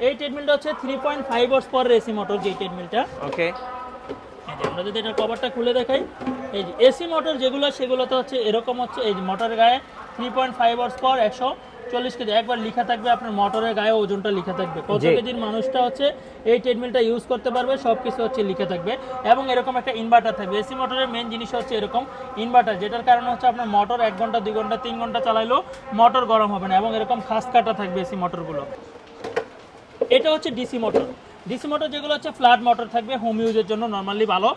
এই ট্রেডমিলটা হচ্ছে 3.5 horse power AC motor, যে ট্রেডমিলটা। ওকে, এই যে আমরা যদি এটার কভারটা খুলে দেখাই, এই যে এসি মোটর যেগুলো সেগুলোতে হচ্ছে এরকম হচ্ছে, এই যে মোটরের গায়ে 3.5 হর্স পাওয়ার 140 কেজি একবার লেখা থাকবে, আপনার মোটরের গায়ে ওজনটা লেখা থাকবে, কত কেজির মানুষটা হচ্ছে এই ট্রেডমিলটা ইউজ করতে পারবে, সব কিছু হচ্ছে লেখা থাকবে। এবং এরকম একটা ইনভার্টার থাকবে। এসি মোটরের মেন জিনিস হচ্ছে এরকম ইনভার্টার, যেটার কারণে হচ্ছে আপনার মোটর 1 ঘন্টা 2 ঘন্টা 3 ঘন্টা চালাইলেও মোটর গরম হবে না। এবং এরকম খাস কাটা থাকবে এসি মোটরগুলো। এটা হচ্ছে ডিসি মোটর। ডিসি মোটর যেগুলো হচ্ছে ফ্ল্যাট মোটর থাকবে, হোম ইউজের জন্য নর্মালি ভালো,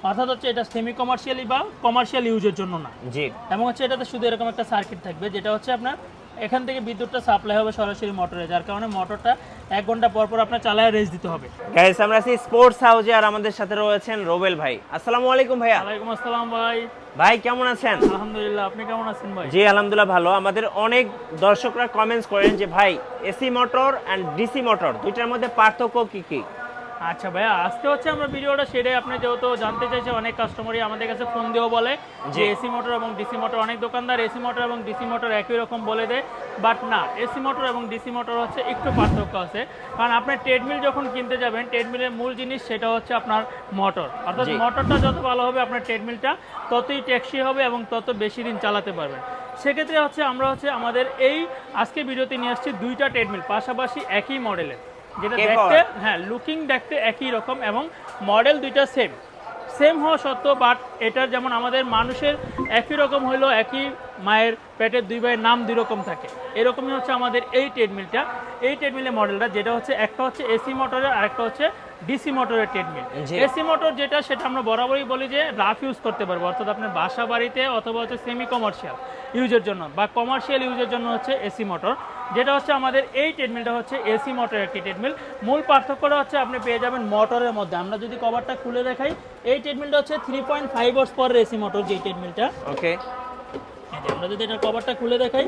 অর্থাৎ হচ্ছে এটা সেমি কমার্শিয়ালি বা কমার্শিয়াল ইউজের জন্য না। জি। এবং হচ্ছে এটাতে শুধু এরকম একটা সার্কিট থাকবে, যেটা হচ্ছে আপনার এখান থেকে বিদ্যুৎটা সাপ্লাই হবে সরাসরি মোটরে, যার কারণে মোটরটা 1 ঘন্টা পর পর আপনার চালায় রেস্ট দিতে হবে। গাইস, আমরা আছি স্পোর্টস হাউজে, আর আমাদের সাথে রয়েছেন রোবেল ভাই। আসসালামু আলাইকুম ভাইয়া। ওয়ালাইকুম আসসালাম ভাই। ভাই কেমন আছেন? আলহামদুলিল্লাহ, আপনি কেমন আছেন ভাই? জি আলহামদুলিল্লাহ ভালো। আমাদের অনেক দর্শকরা কমেন্টস করেন যে ভাই AC motor and DC motor দুইটার মধ্যে পার্থক্য কি কি? আচ্ছা ভাইয়া, আজকে হচ্ছে আমরা ভিডিওটা সেটাই, আপনি যেহেতু জানতে চাইছে, অনেক কাস্টমারই আমাদের কাছে ফোন দিয়েও বলে যে এসি মোটর এবং ডিসি মোটর, অনেক দোকানদার এসি মোটর এবং ডিসি মোটর একই রকম বলে দেয়, বাট না, এসি মোটর এবং ডিসি মোটর হচ্ছে একটু পার্থক্য আছে। কারণ আপনি ট্রেডমিল যখন কিনতে যাবেন, ট্রেডমিলের মূল জিনিস সেটা হচ্ছে আপনার মোটর, অর্থাৎ মোটরটা যত ভালো হবে আপনার ট্রেডমিলটা ততই টেকসই হবে এবং তত বেশি দিন চালাতে পারবেন। সেক্ষেত্রে হচ্ছে আমরা হচ্ছে আমাদের এই আজকে ভিডিওতে নিয়ে আসছি দুইটা ট্রেডমিল পাশাপাশি একই মডেলের, যেটা দেখতে লুকিং দেখতে একই রকম এবং মডেল দুইটা সেম হওয়া সত্ত্বেও, বাট এটার যেমন আমাদের মানুষের একই রকম হইলো, একই মায়ের পেটের দুই ভাইয়ের নাম দুই রকম থাকে, এরকমই হচ্ছে আমাদের এই ট্রেডমিলটা। এই ট্রেডমিলের মডেলটা যেটা হচ্ছে একটা হচ্ছে এসি মোটরের আর একটা হচ্ছে ডিসি মোটরের ট্রেডমিল। এসি মোটর যেটা সেটা আমরা বরাবরই বলি যে রাফ ইউজ করতে পারবো, অর্থাৎ আপনার বাসা বাড়িতে অথবা হচ্ছে সেমি কমার্শিয়াল ইউজের জন্য বা কমার্শিয়াল ইউজের জন্য হচ্ছে এসি মোটর। যেটা হচ্ছে আমাদের এই ট্রেডমিলটা হচ্ছে এসি মোটরের একটি ট্রেডমিল। মূল পার্থক্যটা হচ্ছে আপনি পেয়ে যাবেন মোটরের মধ্যে। আমরা যদি কভারটা খুলে দেখাই, এই ট্রেডমিলটা হচ্ছে 3.5 হর্স পাওয়ার এসি মোটর, যে ট্রেডমিলটা। ওকে, এই যে আমরা যদি এটার কভারটা খুলে দেখাই,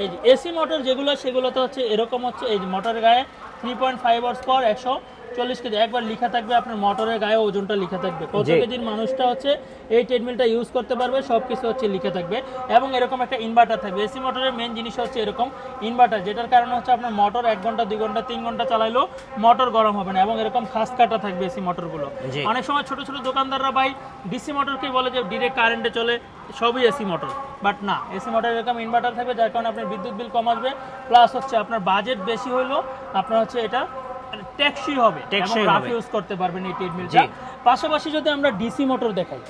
এই যে এসি মোটর যেগুলো সেগুলোতে হচ্ছে এরকম হচ্ছে, এই যে মোটরের গায়ে 3.5 হর্স পাওয়ার 140 কেজি একবার লেখা থাকবে, আপনার মোটরের গায়ে ওজনটা লেখা থাকবে, কত কেজির মানুষটা হচ্ছে এই ট্রেডমিলটা ইউজ করতে পারবে, সব কিছু হচ্ছে লেখা থাকবে। এবং এরকম একটা ইনভার্টার থাকবে। এসি মোটরের মেন জিনিস হচ্ছে এরকম ইনভার্টার, যেটার কারণে হচ্ছে আপনার মোটর 1 ঘন্টা 2 ঘন্টা 3 ঘন্টা চালাইলেও মোটর গরম হবে না। এবং এরকম খাস কাটা থাকবে এসি মোটরগুলো। অনেক সময় ছোট ছোট দোকানদাররা ভাই ডিসি মোটরকে বলে যে ডিরেক্ট কারেন্টে চলে, সবই এসি মোটর, বাট না, এসি মোটর এরকম ইনভার্টার থাকবে, যার কারণে আপনার বিদ্যুৎ বিল কম আসবে, প্লাস হচ্ছে আপনার বাজেট বেশি হইলেও আপনার হচ্ছে এটা টেকসই হবে এবং রাফ ইউজ করতে পারবেন এই ট্রেডমিলটা। পাশাপাশি যদি আমরা ডিসি মোটর দেখাই,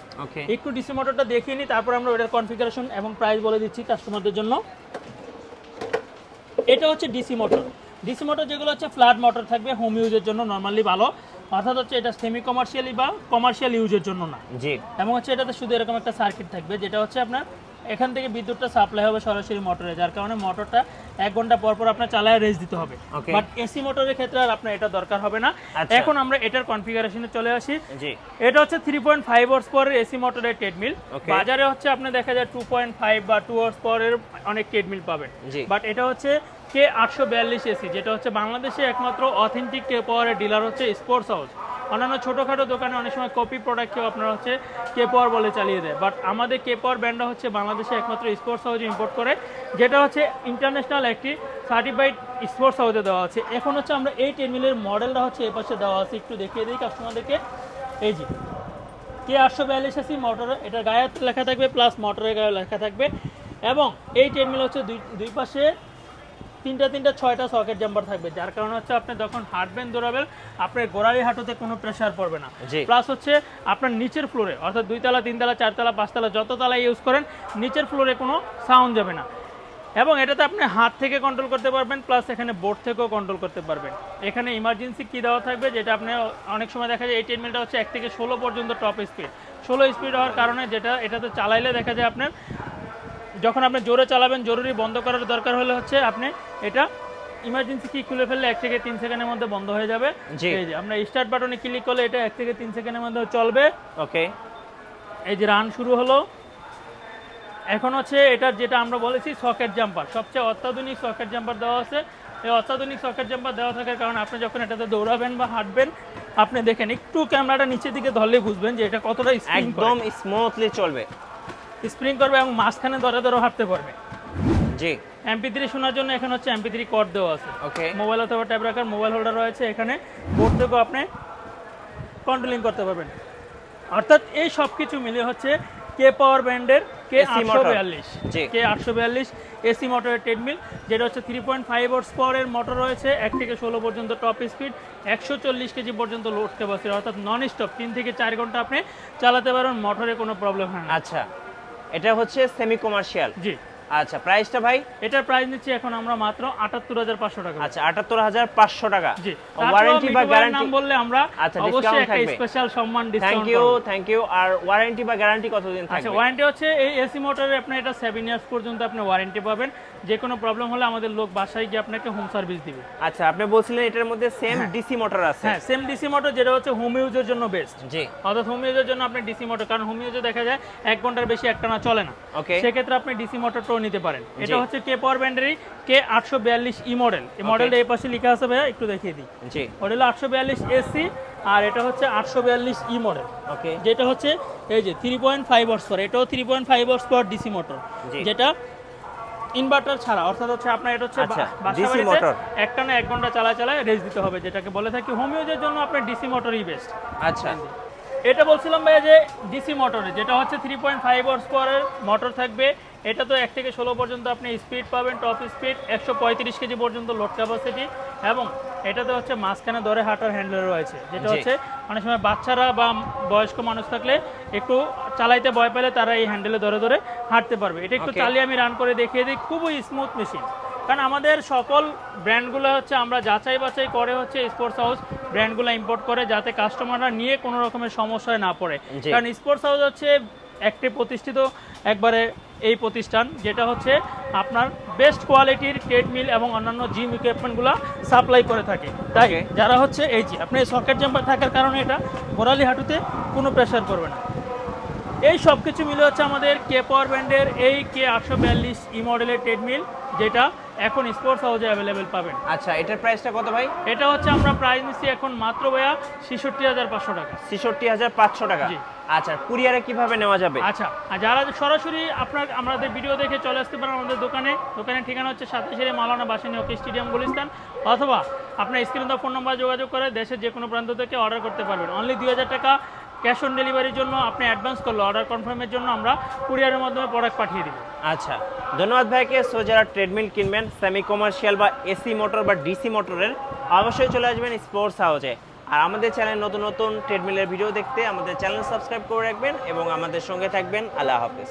একটু ডিসি মোটরটা দেখিয়ে নিই, তারপর আমরা ওটার কনফিগারেশন এবং প্রাইস বলে দিচ্ছি কাস্টমারদের জন্য। এটা হচ্ছে ডিসি মোটর। ডিসি মোটর যেগুলো হচ্ছে ফ্ল্যাট মোটর থাকবে, হোম ইউজের জন্য নর্মালি ভালো, অর্থাৎ হচ্ছে এটা সেমি কমার্শিয়ালি বা কমার্শিয়াল ইউজের জন্য না। জি। এবং হচ্ছে এটাতে শুধু এরকম একটা সার্কিট থাকবে, যেটা হচ্ছে আপনার এখান থেকে বিদ্যুৎটা সাপ্লাই হবে সরাসরি মোটরে, যার কারণে মোটরটা 1 ঘন্টা পর পর আপনার চালায় রেস্ট দিতে হবে। বাট এসি মোটরের ক্ষেত্রে আর আপনার এটা দরকার হবে না। এখন আমরা এটার কনফিগারেশনে চলে আসি। এটা হচ্ছে 3.5 হর্স পাওয়ারের এসি মোটরের ট্রেডমিল। বাজারে হচ্ছে আপনি দেখা যায় 2.5 বা 2 হর্স পাওয়ারের অনেক ট্রেডমিল পাবেন, বাট এটা হচ্ছে কে 842 এসি, যেটা হচ্ছে বাংলাদেশে একমাত্র অথেন্টিক কে পাওয়ারের ডিলার হচ্ছে স্পোর্টস হাউস। অন্যান্য ছোটোখাটো দোকানে অনেক সময় কপি প্রোডাক্টকেও আপনারা হচ্ছে কে পাওয়ার বলে চালিয়ে দেয়, বাট আমাদের কে পাওয়ার ব্র্যান্ডটা হচ্ছে বাংলাদেশে একমাত্র স্পোর্টস হাউসে ইম্পোর্ট করে, যেটা হচ্ছে ইন্টারন্যাশনাল একটি সার্টিফাইড স্পোর্টস হাউসে দেওয়া আছে। এখন হচ্ছে আমরা এই ট্রেডমিলের মডেলটা হচ্ছে এ পাশে দেওয়া আছে, একটু দেখিয়ে দিই কাস্টমারদেরকে। এই যে কে 842 এসি মোটরে, এটার গায়ে লেখা থাকবে, প্লাস মোটরের গায়ে লেখা থাকবে। এবং এই ট্রেডমিল হচ্ছে দুই পাশে তিনটা 6টা সকেট জাম্পার থাকবে, যার কারণে হচ্ছে আপনি যখন হাঁটবেন দৌড়াবেন আপনার গোড়ালি হাঁটুতে কোনো প্রেসার পড়বে না। প্লাস হচ্ছে আপনার নিচের ফ্লোরে, অর্থাৎ 2 তলা 3 তলা 4 তলা 5 তলা যত তলা ইউজ করেন, নিচের ফ্লোরে কোনো সাউন্ড যাবে না। এবং এটাতে আপনি হাত থেকে কন্ট্রোল করতে পারবেন, প্লাস এখানে বোর্ড থেকেও কন্ট্রোল করতে পারবেন। এখানে ইমার্জেন্সি কি দেওয়া থাকবে, যেটা আপনি অনেক সময় দেখা যায় এই ট্রেডমিলটা হচ্ছে 1 থেকে 16 পর্যন্ত টপ স্পিড। 16 স্পিড হওয়ার কারণে যেটা এটাতে চালাইলে দেখা যায় আপনার যখন আপনি জোরে চালাবেন, জরুরি বন্ধ করার দরকার হলে হচ্ছে আপনি এটা ইমার্জেন্সি কি খুলে ফেললে 1 থেকে 3 সেকেন্ডের মধ্যে বন্ধ হয়ে যাবে। এই যে আমরা স্টার্ট বাটনে ক্লিক করলে এটা 1 থেকে 3 সেকেন্ডের মধ্যে চলবে। ওকে, এই যে রান শুরু হলো। এখন হচ্ছে এটার যেটা আমরা বলেছি সকেট জাম্পার, সবচেয়ে অত্যাধুনিক সকেট জাম্পার দেওয়া আছে। এই অত্যাধুনিক সকেট জাম্পার দেওয়া থাকার কারণে আপনি যখন এটাতে দৌড়াবেন বা হাঁটবেন, আপনি দেখেন একটু ক্যামেরাটা নিচের দিকে ধরলে বুঝবেন যে এটা কতটা একদম স্মুথলি চলবে, স্প্রিং করবে এবং মাঝখানে ধরে হাঁটতে পারবে। জি। MP3 শোনার জন্য এখানে হচ্ছে MP3 কর্ড দেওয়া আছে। ওকে। মোবাইল অথবা ট্যাব রাখার মোবাইল হোল্ডার রয়েছে এখানে, বোর্ড থেকেও আপনি কন্ট্রোলিং করতে পারবেন। অর্থাৎ এই সব কিছু মিলে হচ্ছে কে পাওয়ার ব্র্যান্ডের K842 জি। K842 এসি মোটরের ট্রেডমিল, যেটা হচ্ছে 3.5 হর্স পাওয়ারের মোটর রয়েছে, 1 থেকে 16 পর্যন্ত টপ স্পিড, 140 কেজি পর্যন্ত লোড ক্যাপাসিটি, অর্থাৎ নন স্টপ 3 থেকে 4 ঘন্টা আপনি চালাতে পারবেন, মোটরে কোনো প্রবলেম হয় না। আচ্ছা, এটা হচ্ছে সেমি কমার্শিয়াল। জি। আচ্ছা, প্রাইসটা ভাই? এটার প্রাইস নিচ্ছি এখন আমরা মাত্র 78,500 টাকা। আচ্ছা, 78,500 টাকা। জি। ওয়ারেন্টি বা গ্যারান্টি নাম বললে আমরা আচ্ছা, অবশ্যই একটা থাকবে। স্পেশাল সম্মান ডিসকাউন্ট থ্যাংক ইউ। আর ওয়ারেন্টি বা গ্যারান্টি কতদিন থাকবে? আচ্ছা, ওয়ারেন্টি হচ্ছে এই এসি মোটরে আপনি এটা 7 ইয়ার্স পর্যন্ত আপনি ওয়ারেন্টি পাবেন। যে কোনো প্রবলেম হলে আমাদের লোক বাসায় গিয়ে আপনাকে হোম সার্ভিস দিবে। আচ্ছা, আপনি বলছিলেন এটার মধ্যে সেম ডিসি মোটর আছে। হ্যাঁ, সেম ডিসি মোটর, যেটা হচ্ছে হোম ইউজের জন্য বেস্ট। জি। অর্থাৎ হোম ইউজের জন্য আপনি ডিসি মোটর, কারণ হোম ইউজে দেখা যায় 1 ঘন্টার বেশি একটানা চলে না। ওকে। সেক্ষেত্রে আপনি ডিসি মোটরটাও নিতে পারেন। এটা হচ্ছে কে পাওয়ার ব্র্যান্ডেরই K842 ই মডেল। এই মডেলটা এই পাশে লেখা আছে ভাইয়া, একটু দেখিয়ে দিই। জি। মডেল 842 এসি, আর এটা হচ্ছে 842 ই মডেল। ওকে। যেটা হচ্ছে এই যে 3.5 হর্স পাওয়ার, এটাও 3.5 হর্স পাওয়ার ডিসি মোটর, জি। যেটা ইনভার্টার ছাড়া। অর্থাৎ হচ্ছে আপনার এটা হচ্ছে আচ্ছা, বাসা DC বাড়িতে মোটর। একটানা 1 ঘন্টা চালায় রেস্ট দিতে হবে, যেটাকে বলে থাকি হোম ইউজের জন্য আপনার ডিসি মোটরই বেস্ট। আচ্ছা। এটা বলছিলাম ভাইয়া যে ডিসি মোটরে, যেটা হচ্ছে 3.5 হর্স পাওয়ারের মোটর থাকবে। এটা তো 1 থেকে 16 পর্যন্ত আপনি স্পিড পাবেন, টপ স্পিড, 135 কেজি পর্যন্ত লোড ক্যাপাসিটি, এবং এটাতে হচ্ছে মাঝখানে ধরে হাঁটার হ্যান্ডেল রয়েছে, যেটা জি। হচ্ছে অনেক সময় বাচ্চারা বা বয়স্ক মানুষ থাকলে একটু চালাইতে ভয় পেলে তারা এই হ্যান্ডেলে ধরে ধরে হাঁটতে পারবে। এটা একটু Okay. চালিয়ে আমি রান করে দেখিয়ে দিই, খুবই স্মুথ মেশিন। কারণ আমাদের সকল ব্র্যান্ডগুলো হচ্ছে আমরা যাচাই বাছাই করে হচ্ছে স্পোর্টস হাউস ব্র্যান্ডগুলো ইম্পোর্ট করে, যাতে কাস্টমাররা নিয়ে কোনো রকমের সমস্যায় না পড়ে। জি। কারণ স্পোর্টস হাউস হচ্ছে একটি প্রতিষ্ঠিত একবারে এই প্রতিষ্ঠান, যেটা হচ্ছে আপনার বেস্ট কোয়ালিটির ট্রেডমিল এবং অন্যান্য জিম ইকুইপমেন্টগুলো সাপ্লাই করে থাকে। তাই Okay. যারা হচ্ছে এই যে আপনি সকেট জাম্পার থাকার কারণে এটা গোড়ালি হাঁটুতে কোনো প্রেশার করবে না। এই সব কিছু মিলে হচ্ছে আমাদের কে পাওয়ার ব্র্যান্ডের এই K842 ই মডেলের ট্রেডমিল, যেটা এখন স্পোর্টস হাউসে অ্যাভেলেবেল পাবেন। আচ্ছা, এটার প্রাইসটা কত ভাই? এটা হচ্ছে আমরা প্রাইস নিচ্ছি এখন মাত্র ভাইয়া 66,500 টাকা। 66,500 টাকা। জি। আচ্ছা, কুরিয়ারে কিভাবে নেওয়া যাবে? আচ্ছা, আর যারা সরাসরি আমাদের ভিডিও দেখে চলে আসতে পারেন আমাদের দোকানের ঠিকানা হচ্ছে 27 মাওলানা বাসানি হকি স্টেডিয়াম গুলিস্তান, অথবা আপনার স্ক্রিনে ফোন নাম্বার যোগাযোগ করে দেশের যে কোনো প্রান্ত থেকে অর্ডার করতে পারবেন। অনলি 2,000 টাকা ক্যাশ অন ডেলিভারির জন্য আপনি অ্যাডভান্স করলে অর্ডার কনফার্মের জন্য আমরা কুরিয়ারের মাধ্যমে প্রোডাক্ট পাঠিয়ে দিব। আচ্ছা, ধন্যবাদ ভাইকে। সো যারা ট্রেডমিল কিনবেন সেমি কমার্শিয়াল বা এসি মোটর বা ডিসি মোটরের, অবশ্যই চলে আসবেন স্পোর্টস হাউসে। আর আমাদের চ্যানেল নতুন নতুন ট্রেডমিলের ভিডিও দেখতে আমাদের চ্যানেল সাবস্ক্রাইব করে রাখবেন এবং আমাদের সঙ্গে থাকবেন। আল্লাহ হাফেজ।